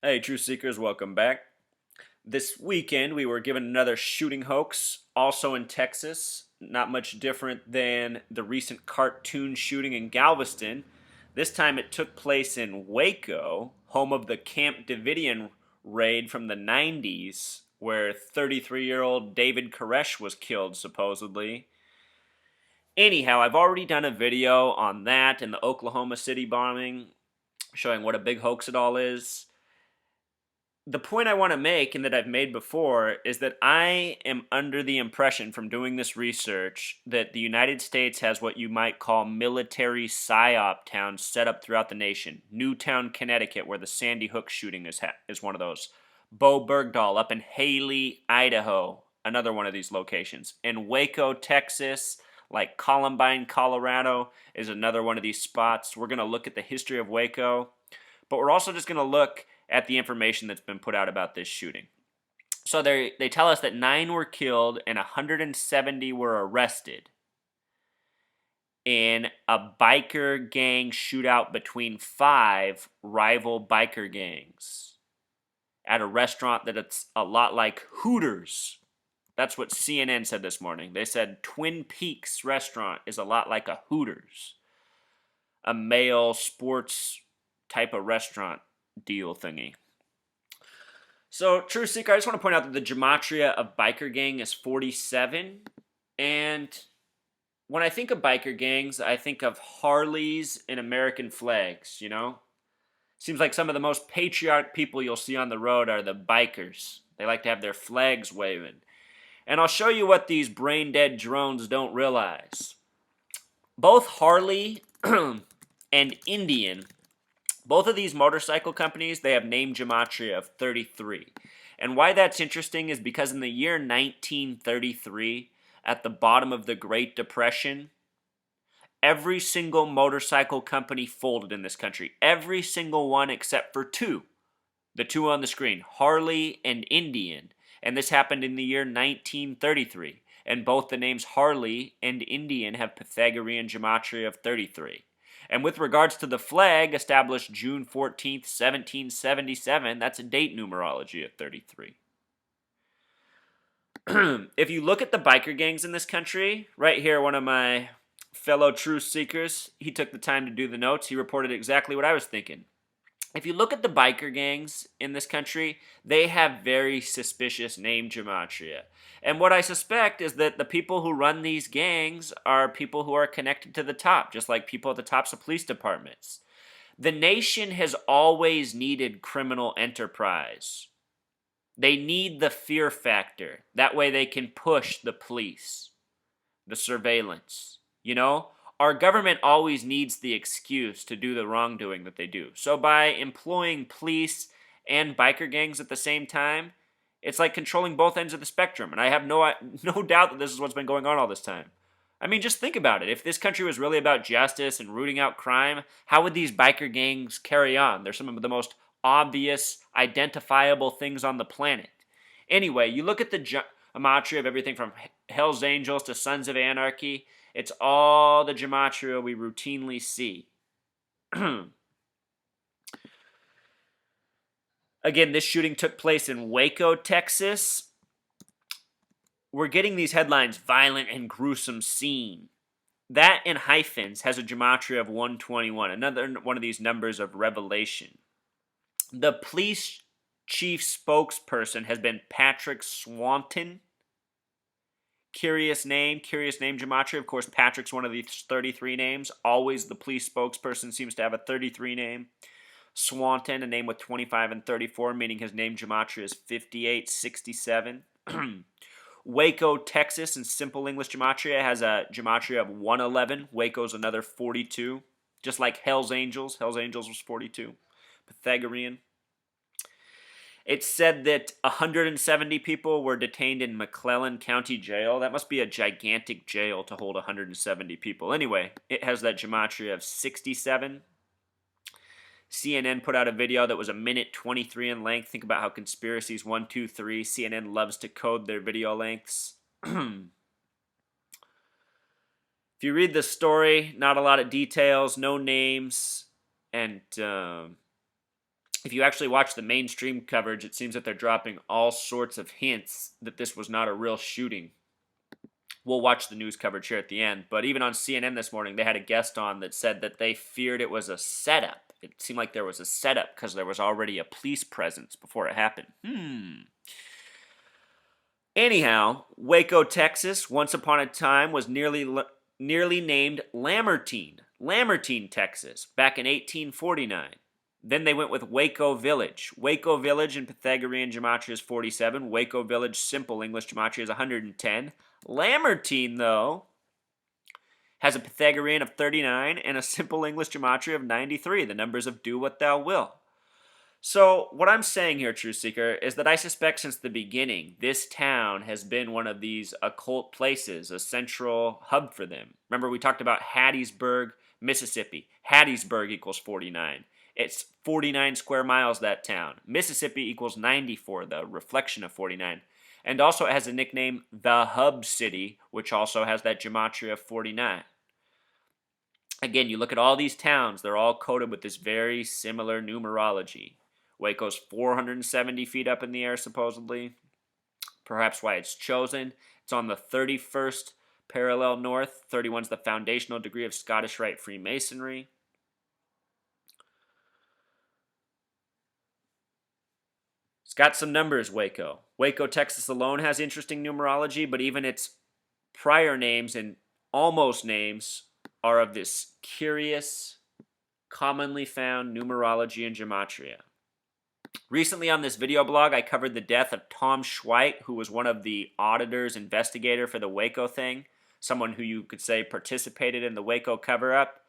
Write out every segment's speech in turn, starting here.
Hey, Truth Seekers, welcome back. This weekend, we were given another shooting hoax, also in Texas. Not much different than the recent cartoon shooting in Galveston. This time, it took place in Waco, home of the Camp Davidian raid from the 90s, where 33-year-old David Koresh was killed, supposedly. Anyhow, I've already done a video on that and the Oklahoma City bombing, showing what a big hoax it all is. The point I want to make, and that I've made before, is that I am under the impression from doing this research that the United States has what you might call military Psy-Op towns set up throughout the nation. Newtown, Connecticut, where the Sandy Hook shooting is one of those. Bo Bergdahl up in Haley, Idaho, another one of these locations. In Waco, Texas, like Columbine, Colorado, is another one of these spots. We're going to look at the history of Waco, but we're also just going to look at the information that's been put out about this shooting. So they tell us that 9 were killed and 170 were arrested in a biker gang shootout between 5 rival biker gangs at a restaurant that it's a lot like Hooters. That's what CNN said this morning. They said Twin Peaks restaurant is a lot like a Hooters, a male sports type of restaurant deal thingy. So, Truth Seeker, I just want to point out that the gematria of biker gang is 47. And when I think of biker gangs, I think of Harleys and American flags, you know? Seems like some of the most patriotic people you'll see on the road are the bikers. They like to have their flags waving. And I'll show you what these brain-dead drones don't realize. Both Harley and Indian, both of these motorcycle companies, they have name gematria of 33. And why that's interesting is because in the year 1933, at the bottom of the Great Depression, every single motorcycle company folded in this country. Every single one except for 2. The 2 on the screen, Harley and Indian. And this happened in the year 1933. And both the names Harley and Indian have Pythagorean gematria of 33. And with regards to the flag, established June 14th, 1777, that's a date numerology of 33. If you look at the biker gangs in this country, right here, one of my fellow truth seekers, he took the time to do the notes. He reported exactly what I was thinking. If you look at the biker gangs in this country, they have very suspicious name gematria. And what I suspect is that the people who run these gangs are people who are connected to the top, just like people at the tops of police departments. The nation has always needed criminal enterprise. They need the fear factor. That way they can push the police, the surveillance. You know? Our government always needs the excuse to do the wrongdoing that they do. So by employing police and biker gangs at the same time, it's like controlling both ends of the spectrum. And I have no doubt that this is what's been going on all this time. I mean, just think about it. If this country was really about justice and rooting out crime, how would these biker gangs carry on? They're some of the most obvious, identifiable things on the planet. Anyway, you look at the gematria of everything from Hell's Angels to Sons of Anarchy. It's all the gematria we routinely see. Again, this shooting took place in Waco, Texas. We're getting these headlines, violent and gruesome scene. That in hyphens has a gematria of 121, another one of these numbers of revelation. The police chief spokesperson has been Patrick Swanton. Curious name gematria. Of course, Patrick's one of these 33 names. Always the police spokesperson seems to have a 33 name. Swanton, a name with 25 and 34, meaning his name gematria is 5867. Waco, Texas, in simple English gematria, has a gematria of 111. Waco's another 42. Just like Hell's Angels. Hell's Angels was 42. Pythagorean. It said that 170 people were detained in McClellan County Jail. That must be a gigantic jail to hold 170 people. Anyway, it has that gematria of 67. CNN put out a video that was 1:23 in length. Think about how conspiracies 1, 2, 3. CNN loves to code their video lengths. If you read the story, not a lot of details, no names, and if you actually watch the mainstream coverage, it seems that they're dropping all sorts of hints that this was not a real shooting. We'll watch the news coverage here at the end, but even on CNN this morning, they had a guest on that said that they feared it was a setup. It seemed like there was a setup because there was already a police presence before it happened. Anyhow, Waco, Texas, once upon a time was nearly named Lamartine, Texas, back in 1849. Then they went with Waco Village. Waco Village in Pythagorean gematria is 47. Waco Village simple English gematria is 110. Lamartine, though, has a Pythagorean of 39 and a simple English gematria of 93, the numbers of do what thou will. So, what I'm saying here, Truth Seeker, is that I suspect since the beginning, this town has been one of these occult places, a central hub for them. Remember, we talked about Hattiesburg, Mississippi. Hattiesburg equals 49. It's 49 square miles, that town. Mississippi equals 94, the reflection of 49. And also it has a nickname, the Hub City, which also has that gematria of 49. Again, you look at all these towns, they're all coded with this very similar numerology. Waco's 470 feet up in the air, supposedly. Perhaps why it's chosen. It's on the 31st parallel north. 31 is the foundational degree of Scottish Rite Freemasonry. It's got some numbers, Waco. Waco, Texas alone has interesting numerology, but even its prior names and almost names are of this curious, commonly found numerology and gematria. Recently on this video blog, I covered the death of Tom Schweik, who was one of the auditors, investigator for the Waco thing, someone who you could say participated in the Waco cover-up.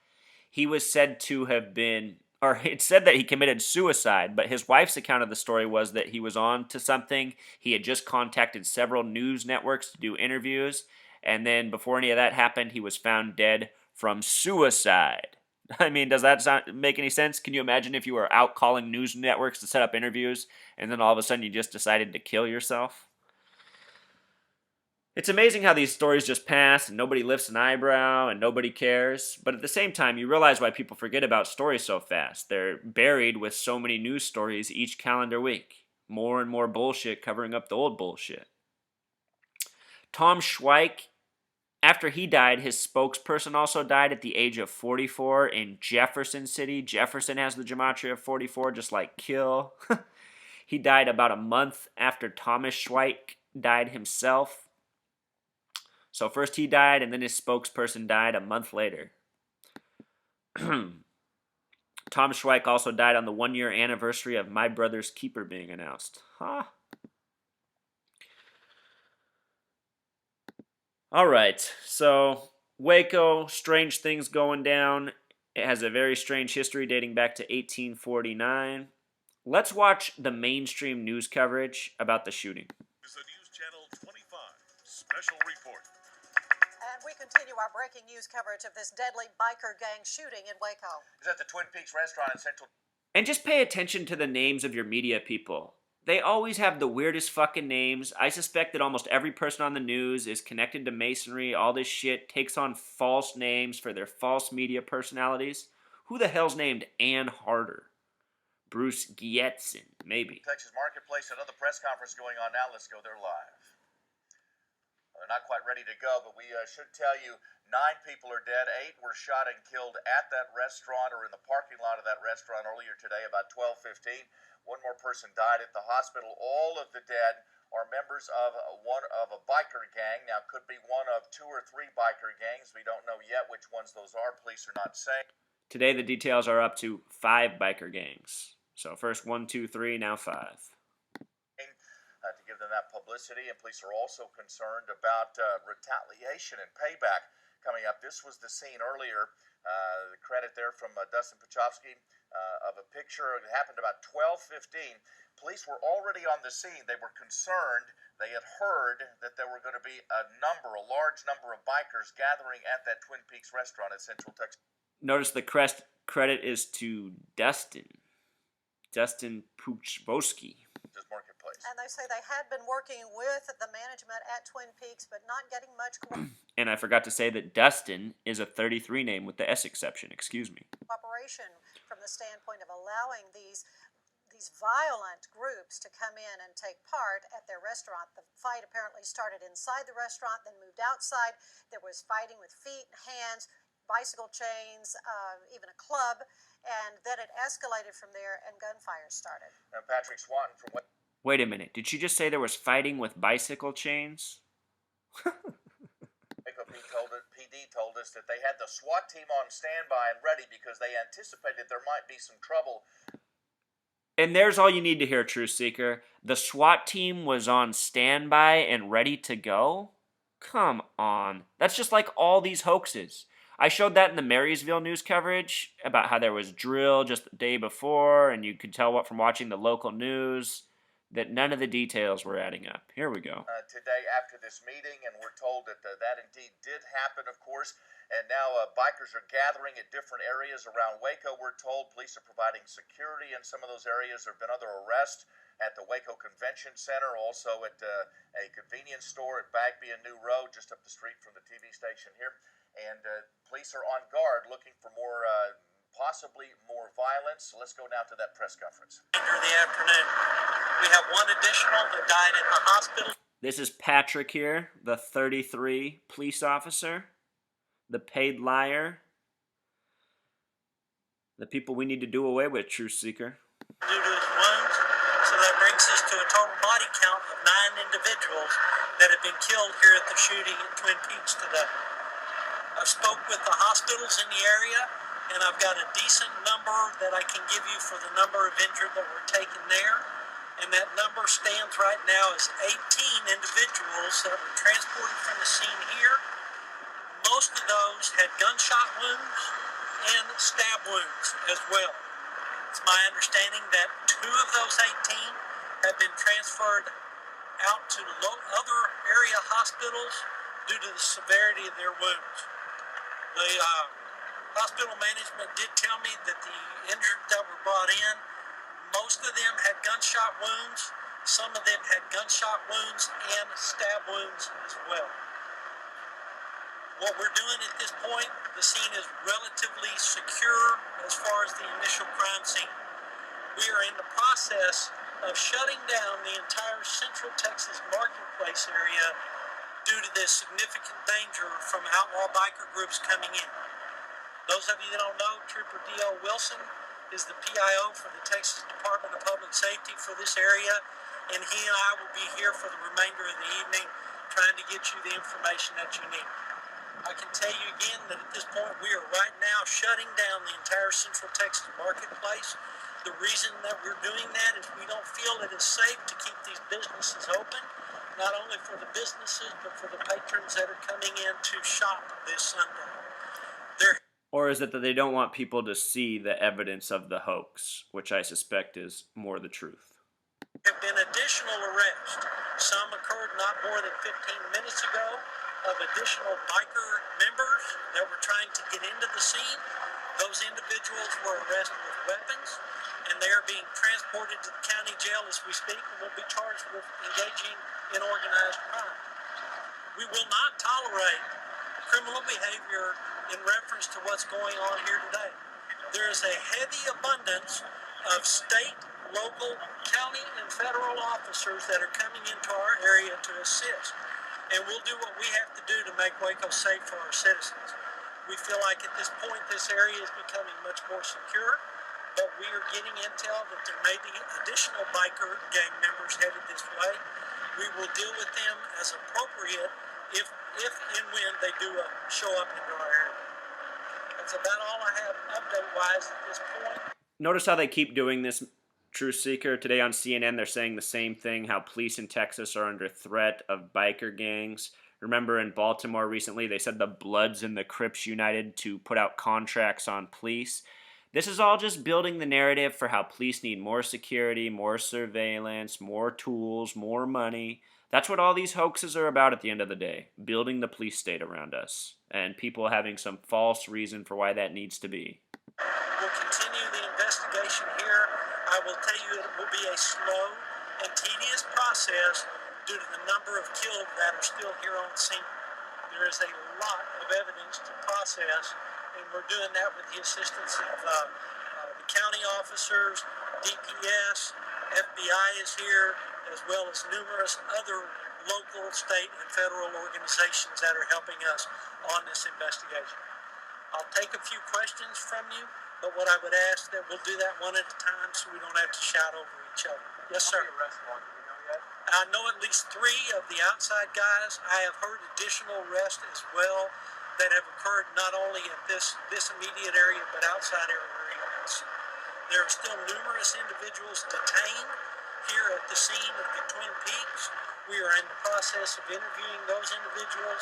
He was said to have been, or it said that he committed suicide, but his wife's account of the story was that he was on to something. He had just contacted several news networks to do interviews, and then before any of that happened, he was found dead from suicide. I mean, does that make any sense? Can you imagine if you were out calling news networks to set up interviews, and then all of a sudden you just decided to kill yourself? It's amazing how these stories just pass, and nobody lifts an eyebrow, and nobody cares. But at the same time, you realize why people forget about stories so fast. They're buried with so many news stories each calendar week. More and more bullshit covering up the old bullshit. Tom Schweik, after he died, his spokesperson also died at the age of 44 in Jefferson City. Jefferson has the gematria of 44, just like Kill. He died about a month after Thomas Schweik died himself. So first he died, and then his spokesperson died a month later. Tom Schweik also died on the 1-year anniversary of My Brother's Keeper being announced. Huh? Alright, so Waco, strange things going down. It has a very strange history dating back to 1849. Let's watch the mainstream news coverage about the shooting. This is the News Channel 25 special report. And we continue our breaking news coverage of this deadly biker gang shooting in Waco. It's at the Twin Peaks restaurant in Central. And just pay attention to the names of your media people. They always have the weirdest fucking names. I suspect that almost every person on the news is connected to Masonry. All this shit takes on false names for their false media personalities. Who the hell's named Ann Harder? Bruce Gietzen, maybe. Texas Marketplace, another press conference going on now. Let's go there live. They're not quite ready to go, but we should tell you 9 people are dead. 8 were shot and killed at that restaurant or in the parking lot of that restaurant earlier today, about 12:15. 1 more person died at the hospital. All of the dead are members of a biker gang. Now, could be one of 2 or 3 biker gangs. We don't know yet which ones those are. Police are not saying. Today, the details are up to 5 biker gangs. So first 1, 2, 3, now 5. To give them that publicity, and police are also concerned about retaliation and payback coming up. This was the scene earlier. The credit there from Dustin Pachowski of a picture. It happened about 12:15. Police were already on the scene. They were concerned. They had heard that there were going to be a large number of bikers gathering at that Twin Peaks restaurant in Central Texas. Notice the credit is to Dustin Puchbowski. Marketplace. And they say they had been working with the management at Twin Peaks, but not getting much And I forgot to say that Dustin is a 33 name with the S exception. Excuse me. cooperation from the standpoint of allowing these these violent groups to come in and take part at their restaurant. The fight apparently started inside the restaurant, then moved outside. There was fighting with feet and hands, bicycle chains, even a club, and then it escalated from there and gunfire started. Patrick Swanton from Wait a minute. Did she just say there was fighting with bicycle chains? Waco PD told us that they had the SWAT team on standby and ready because they anticipated there might be some trouble. And there's all you need to hear, Truth Seeker. The SWAT team was on standby and ready to go? Come on. That's just like all these hoaxes. I showed that in the Marysville news coverage about how there was drill just the day before, and you could tell what from watching the local news that none of the details were adding up. Here we go. Today after this meeting, and we're told that that indeed did happen, of course. And now bikers are gathering at different areas around Waco. We're told police are providing security in some of those areas. There have been other arrests at the Waco Convention Center, also at a convenience store at Bagby and New Road, just up the street from the TV station here. And police are on guard looking for more, possibly more violence. So let's go now to that press conference. During the afternoon, we have one additional that died at the hospital. This is Patrick here, the 33 police officer, the paid liar, the people we need to do away with, Truth Seeker. Due to his wounds, so that brings us to a total body count of 9 individuals that have been killed here at the shooting in Twin Peaks today. I've spoke with the hospitals in the area, and I've got a decent number that I can give you for the number of injured that were taken there. And that number stands right now as 18 individuals that were transported from the scene here. Most of those had gunshot wounds and stab wounds as well. It's my understanding that 2 of those 18 have been transferred out to other area hospitals due to the severity of their wounds. The hospital management did tell me that the injured that were brought in, most of them had gunshot wounds. Some of them had gunshot wounds and stab wounds as well. What we're doing at this point, the scene is relatively secure as far as the initial crime scene. We are in the process of shutting down the entire Central Texas marketplace area due to this significant danger from outlaw biker groups coming in. Those of you that don't know, Trooper D.L. Wilson is the PIO for the Texas Department of Public Safety for this area, and he and I will be here for the remainder of the evening trying to get you the information that you need. I can tell you again that at this point we are right now shutting down the entire Central Texas marketplace. The reason that we're doing that is we don't feel it is safe to keep these businesses open, not only for the businesses but for the patrons that are coming in to shop this Sunday. Or is it that they don't want people to see the evidence of the hoax, which I suspect is more the truth? There have been additional arrests. Some occurred not more than 15 minutes ago of additional biker members that were trying to get into the scene. Those individuals were arrested with weapons, and they are being transported to the county jail as we speak and will be charged with engaging in organized crime. We will not tolerate criminal behavior in reference to what's going on here today. There is a heavy abundance of state, local, county, and federal officers that are coming into our area to assist. And we'll do what we have to do to make Waco safe for our citizens. We feel like at this point this area is becoming much more secure, but we are getting intel that there may be additional biker gang members headed this way. We will deal with them as appropriate if and when they do show up into our area. That's about all I have update-wise at this point. Notice how they keep doing this, Truth Seeker. Today on CNN, they're saying the same thing, how police in Texas are under threat of biker gangs. Remember in Baltimore recently, they said the Bloods and the Crips united to put out contracts on police. This is all just building the narrative for how police need more security, more surveillance, more tools, more money. That's what all these hoaxes are about at the end of the day, building the police state around us, and people having some false reason for why that needs to be. We'll continue the investigation here. I will tell you it will be a slow and tedious process due to the number of killed that are still here on scene. There is a lot of evidence to process, and we're doing that with the assistance of the county officers DPS, FBI is here, as well as numerous other local, state, and federal organizations that are helping us on this investigation. I'll take a few questions from you, but what I would ask that we'll do that one at a time so we don't have to shout over each other. Yes, sir. How many arrests are, do we know yet? I know at least 3 of the outside guys. I have heard additional arrests as well that have occurred not only at this immediate area, but outside areas. There are still numerous individuals detained here at the scene of the Twin Peaks. We are in the process of interviewing those individuals,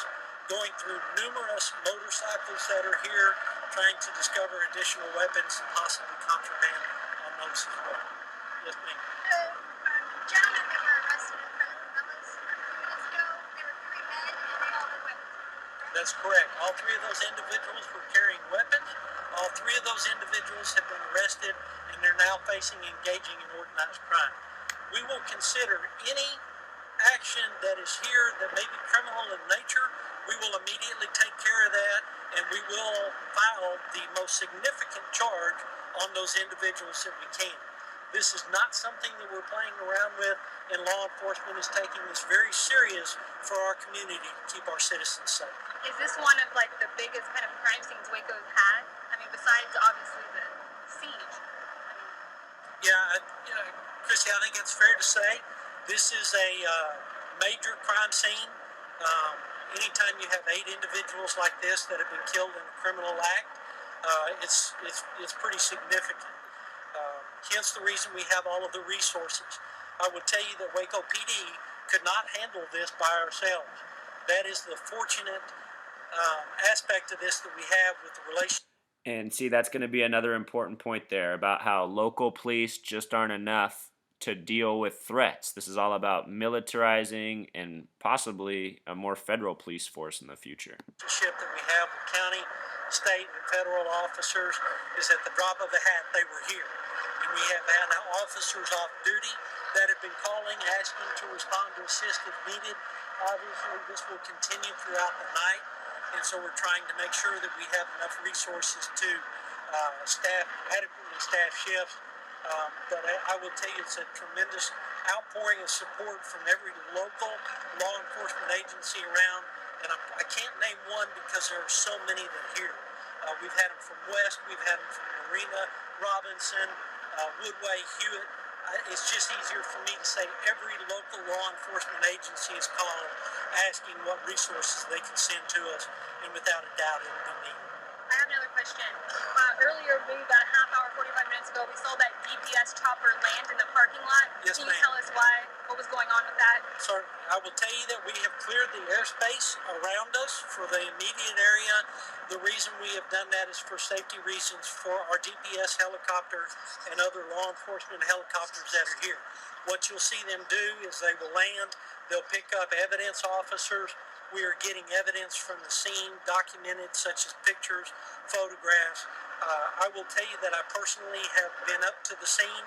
going through numerous motorcycles that are here, trying to discover additional weapons and possibly contraband on those as well. Yes, ma'am. The gentlemen that were arrested in front of Cabela's a few minutes ago, there were 3 men and they all had weapons. That's correct. All 3 of those individuals were carrying weapons. All 3 of those individuals have been arrested, and they're now facing engaging in organized crime. We will consider any action that is here that may be criminal in nature. We will immediately take care of that, and we will file the most significant charge on those individuals that we can. This is not something that we're playing around with, and law enforcement is taking this very serious for our community to keep our citizens safe. Is this one of like the biggest kind of crime scenes Waco's had? I mean, besides obviously the siege. Chrissy, I think it's fair to say this is a major crime scene. Anytime you have 8 individuals like this that have been killed in a criminal act, it's pretty significant. Hence the reason we have all of the resources. I would tell you that Waco PD could not handle this by ourselves. That is the fortunate aspect of this that we have with the relationship. And see, that's going to be another important point there about how local police just aren't enough to deal with threats. This is all about militarizing and possibly a more federal police force in the future. The relationship that we have with county, state, and federal officers is at the drop of a hat they were here. And we have had officers off duty that have been calling, asking to respond to assist if needed. Obviously, this will continue throughout the night, and so we're trying to make sure that we have enough resources to adequately staff shifts. But I will tell you, it's a tremendous outpouring of support from every local law enforcement agency around, and I can't name one because there are so many that are here. We've had them from West, we've had them from Marina, Robinson, Woodway, Hewitt. It's just easier for me to say every local law enforcement agency is calling, asking what resources they can send to us, and without a doubt it will be needed. I have another question. Earlier, maybe about a half hour, 45 minutes ago, we saw that DPS chopper land in the parking lot. Yes, Can you ma'am. tell us what was going on with that? So I will tell you that we have cleared the airspace around us for the immediate area. The reason we have done that is for safety reasons for our DPS helicopter and other law enforcement helicopters that are here. What you'll see them do is they will land, they'll pick up evidence officers. We are getting evidence from the scene documented, such as pictures, photographs. I will tell you that I personally have been up to the scene.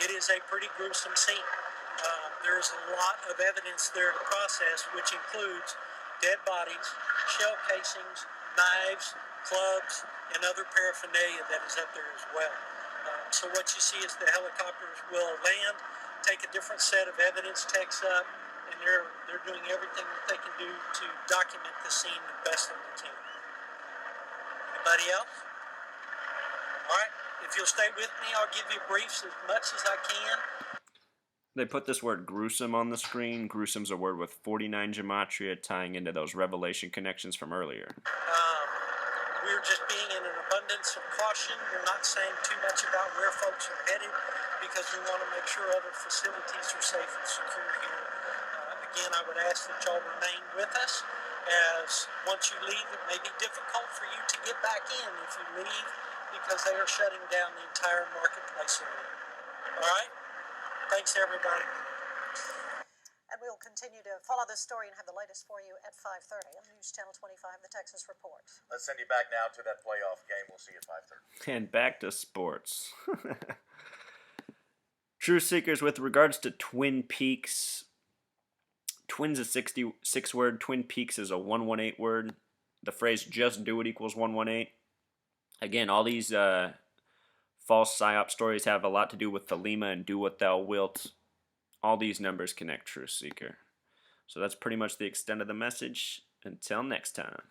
It is a pretty gruesome scene. There's a lot of evidence there to process, which includes dead bodies, shell casings, knives, clubs, and other paraphernalia that is up there as well. So what you see is the helicopters will land, take a different set of evidence techs up, and they're doing everything that they can do to document the scene the best that they can. Anybody else? All right. If you'll stay with me, I'll give you briefs as much as I can. They put this word gruesome on the screen. Gruesome's a word with 49 gematria, tying into those revelation connections from earlier. We're just being in an abundance of caution. We're not saying too much about where folks are headed because we want to make sure other facilities are safe and secure here. Again, I would ask that y'all remain with us, as once you leave, it may be difficult for you to get back in if you leave because they are shutting down the entire marketplace area. All right? Thanks, everybody. And we'll continue to follow this story and have the latest for you at 5:30 on News Channel 25, the Texas Report. Let's send you back now to that playoff game. We'll see you at 5:30. And back to sports. True Seekers, with regards to Twin Peaks, Twin's a 66 word, Twin Peaks is a 118 word. The phrase just do it equals 118. Again, all these False Psy-Op stories have a lot to do with Thelema and Do What Thou Wilt. All these numbers connect, Truth Seeker. So that's pretty much the extent of the message. Until next time.